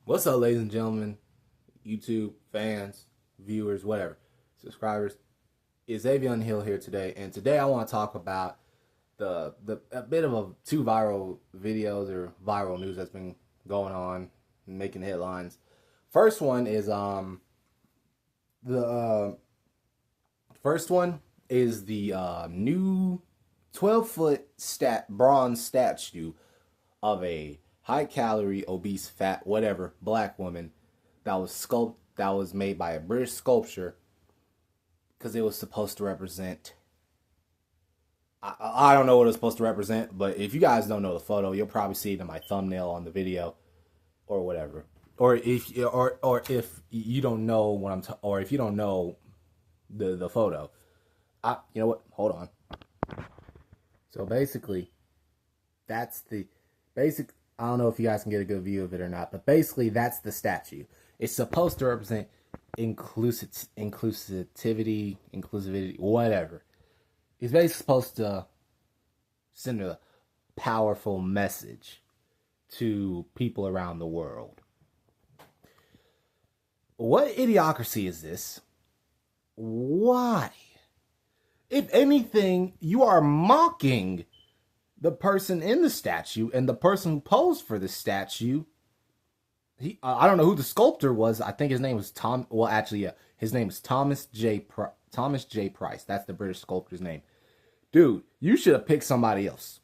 What's up, ladies and gentlemen, YouTube fans, viewers, whatever, subscribers? It's Avion Hill here today, and today I want to talk about the a bit of two viral videos or viral news that's been going on, and making headlines. First one is the first one is the new 12-foot bronze statue of a high-calorie, obese, fat, whatever, black woman that was made by a British sculptor because it was supposed to represent. I don't know what it was supposed to represent, but if you guys don't know the photo, you'll probably see it in my thumbnail on the video or whatever. Or if you don't know what or if you don't know the photo, you know what? Hold on. So basically, that's the basic. I don't know if you guys can get a good view of it or not, but basically that's the statue. It's supposed to represent inclusivity, whatever. It's basically supposed to send a powerful message to people around the world. What idiocracy is this? Why? If anything, you are mocking the person in the statue and the person who posed for the statue. I don't know who the sculptor was. I think his name was Tom. Well, actually, yeah, his name is Thomas J. Price. That's the British sculptor's name. Dude, you should have picked somebody else.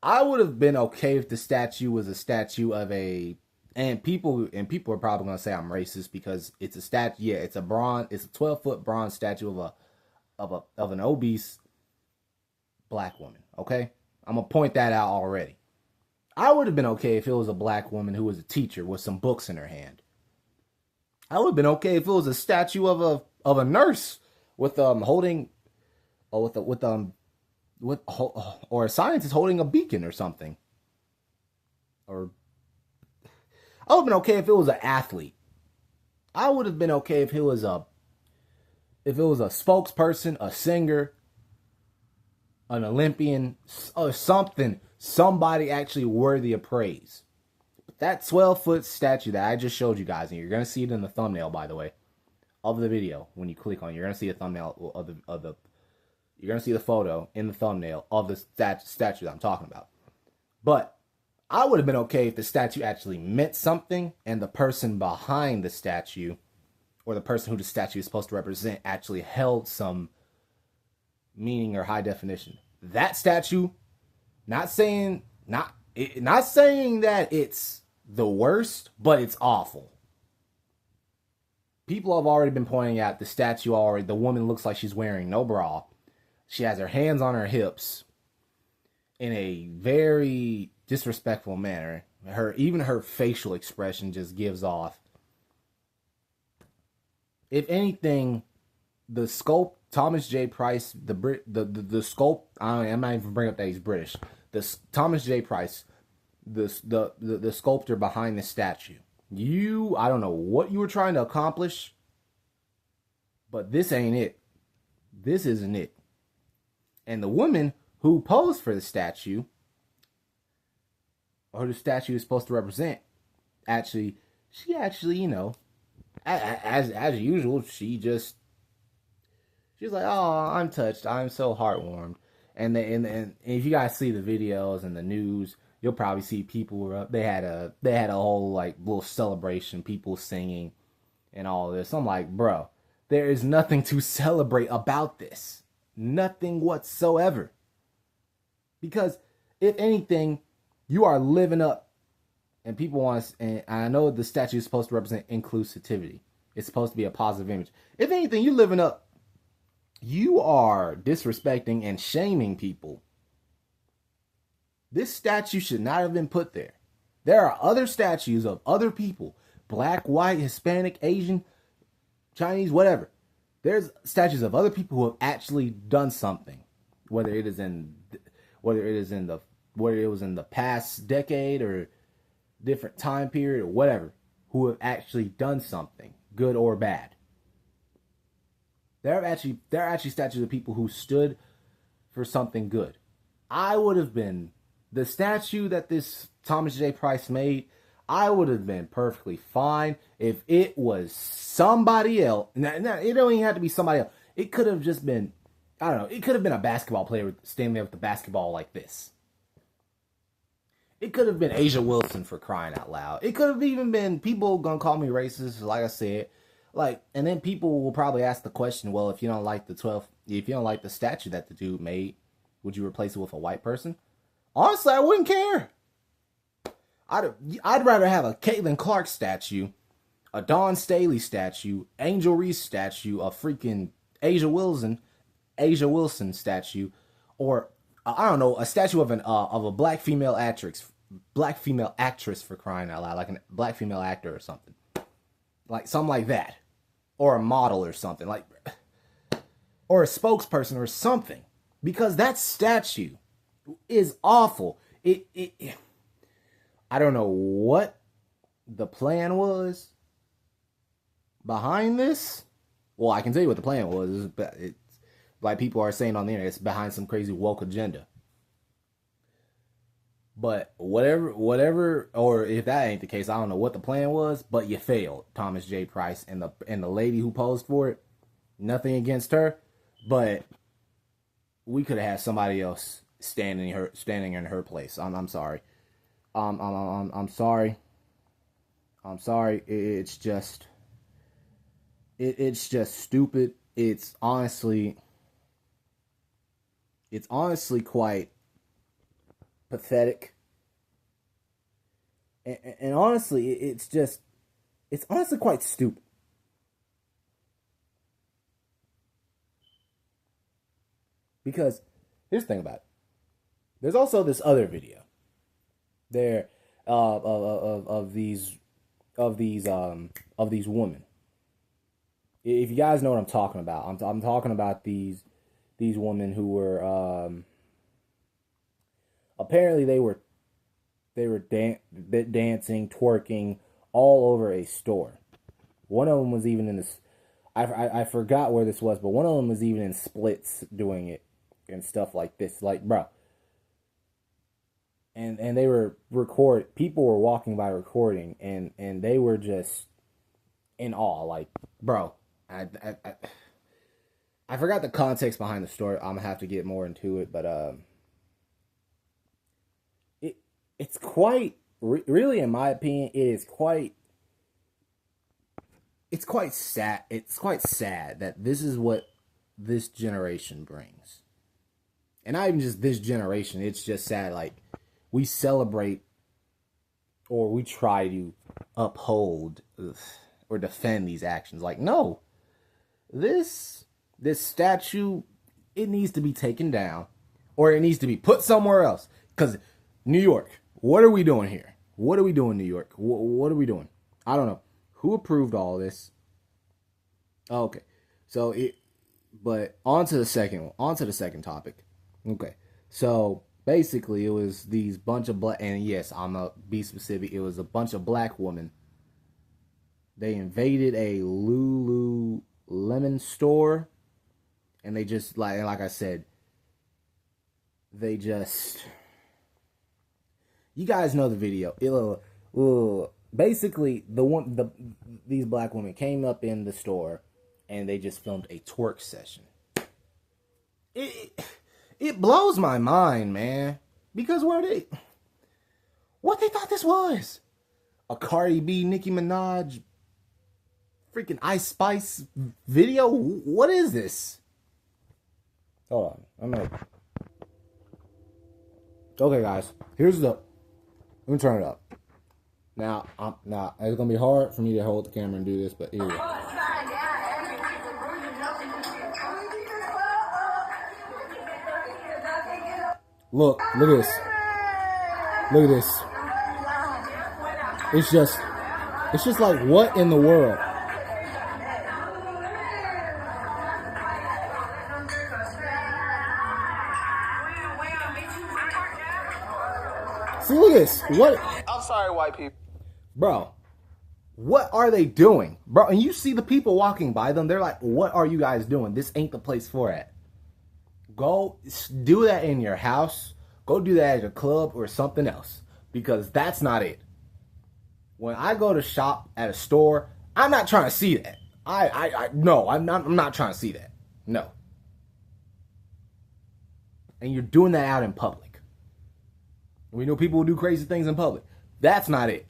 I would have been okay if the statue was a statue of a. And people are probably gonna say I'm racist because it's a statue. Yeah, it's a 12-foot bronze statue of an obese black woman. Okay. I'm going to point that out already. I would have been okay if it was a black woman who was a teacher with some books in her hand. I would have been okay if it was a statue of a nurse with holding or or a scientist holding a beacon or something. Or I would have been okay if it was an athlete. I would have been okay if it was a spokesperson, a singer, an Olympian, or somebody actually worthy of praise. But that 12-foot statue that I just showed you guys, and you're going to see it in the thumbnail, by the way, of the video. When you click on it, you're going to see a thumbnail you're going to see the photo in the thumbnail of the statue that I'm talking about. But I would have been okay if the statue actually meant something and the person behind the statue, or the person who the statue is supposed to represent, actually held some meaning or high definition. That statue, not saying that it's the worst, but it's awful. People have already been pointing out the statue already. The woman looks like she's wearing no bra. She has her hands on her hips in a very disrespectful manner. Even her facial expression just gives off. If anything, the sculpt Thomas J. Price, the sculpt. I'm not even bringing up that he's British. Thomas J. Price, the sculptor behind the statue. I don't know what you were trying to accomplish, but this ain't it. This isn't it. And the woman who posed for the statue, or the statue is supposed to represent, she actually, you know, as usual, she's like, oh, I'm touched. I'm so heartwarmed. And if you guys see the videos and the news, you'll probably see people were up. They had a whole like little celebration, people singing and all this. I'm like, bro, there is nothing to celebrate about this. Nothing whatsoever. Because if anything, you are living up, and people want, and I know the statue is supposed to represent inclusivity. It's supposed to be a positive image. If anything, you're living up. You are disrespecting and shaming people. This statue should not have been put there. There are other statues of other people, black, white, Hispanic, Asian, Chinese, whatever. There's statues of other people who have actually done something, whether it was in the past decade or different time period or whatever, who have actually done something, good or bad. There are actually statues of people who stood for something good. I would have been the statue that this Thomas J. Price made. I would have been perfectly fine if it was somebody else. Now, it don't even have to be somebody else. It could have just been, I don't know, it could have been a basketball player standing there with the basketball like this. It could have been Asia Wilson, for crying out loud. It could have even been people gonna call me racist, like I said. Like, and then people will probably ask the question, well, if you don't like the statue that the dude made, would you replace it with a white person? Honestly, I wouldn't care. I'd rather have a Caitlin Clark statue, a Dawn Staley statue, Angel Reese statue, a freaking Asia Wilson statue, or I don't know, a statue of a black female actress, for crying out loud, like a black female actor or something, like something like that, or a model or something, like, or a spokesperson or something, because that statue is awful. I don't know what the plan was behind this. Well, I can tell you what the plan was. It's like people are saying on the internet, it's behind some crazy woke agenda. But whatever, or if that ain't the case, I don't know what the plan was. But you failed, Thomas J. Price and the lady who posed for it. Nothing against her, but we could have had somebody else standing in her place. I'm sorry. I'm sorry. I'm sorry. It's just stupid. It's honestly quite pathetic. And honestly, it's honestly quite stupid. Because here's the thing about it. There's also this other video there of these women. If you guys know what I'm talking about, I'm talking about these women who were apparently they were dancing, twerking all over a store. One of them was even in this. I forgot where this was, but one of them was even in splits doing it and stuff like this. Like, bro. And they were people were walking by recording, and they were just in awe. Like, bro, I forgot the context behind the story. I'm gonna have to get more into it, but it's quite really, in my opinion, it's quite sad. It's quite sad that this is what this generation brings, and not even just this generation. It's just sad, like. We celebrate, or we try to uphold or defend these actions. Like, no, this statue, it needs to be taken down, or it needs to be put somewhere else. Because New York, what are we doing here? What are we doing, New York? What are we doing? I don't know. Who approved all this? Oh, okay, but on to the second topic. Okay, so. Basically, it was these bunch of black, and yes, I'm gonna be specific. It was a bunch of black women. They invaded a Lululemon store, and they just like I said, they just. You guys know the video. Basically, these black women came up in the store, and they just filmed a twerk session. It blows my mind, man. Because what they thought this was? A Cardi B, Nicki Minaj, freaking Ice Spice video? What is this? Hold on. Okay, guys. Let me turn it up. Now, it's going to be hard for me to hold the camera and do this, but here we go. Look at this. Look at this. It's just like, what in the world? See, look at this. What? I'm sorry, white people. Bro, what are they doing? Bro, and you see the people walking by them, they're like, what are you guys doing? This ain't the place for it. Go do that in your house. Go do that at a club or something else. Because that's not it. When I go to shop at a store, I'm not trying to see that. No, I'm not trying to see that. No. And you're doing that out in public. We know people will do crazy things in public. That's not it.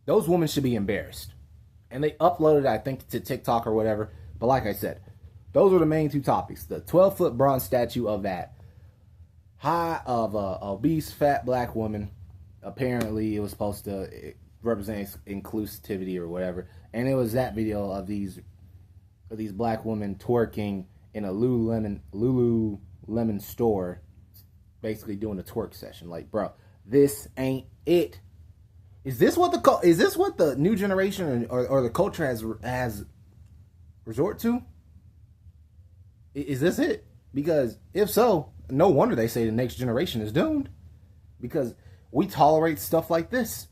Those women should be embarrassed. And they uploaded, I think, to TikTok or whatever. But like I said, those are the main two topics. The 12-foot bronze statue of that obese, fat black woman. Apparently, it was supposed to represent inclusivity or whatever. And it was that video of these black women twerking in a Lululemon store, basically doing a twerk session. Like, bro, this ain't it. Is this what the new generation or the culture has resort to? Is this it? Because if so, no wonder they say the next generation is doomed. Because we tolerate stuff like this.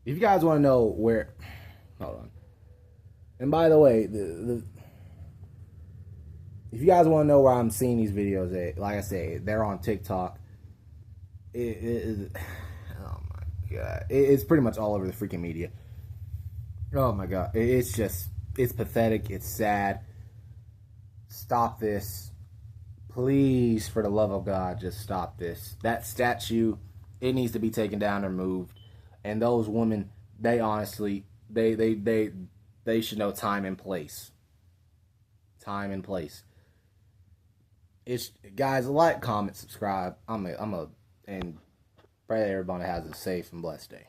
If you guys want to know where, hold on. And by the way, if you guys want to know where I'm seeing these videos at, like I say, they're on TikTok. Oh my god, it's pretty much all over the freaking media. Oh my god, it's pathetic. It's sad. Stop this, please, for the love of God. Just stop this. That statue, it needs to be taken down or moved. And those women, they honestly, they should know time and place. Time and place. It's, guys, like, comment, subscribe. And pray that everybody has a safe and blessed day.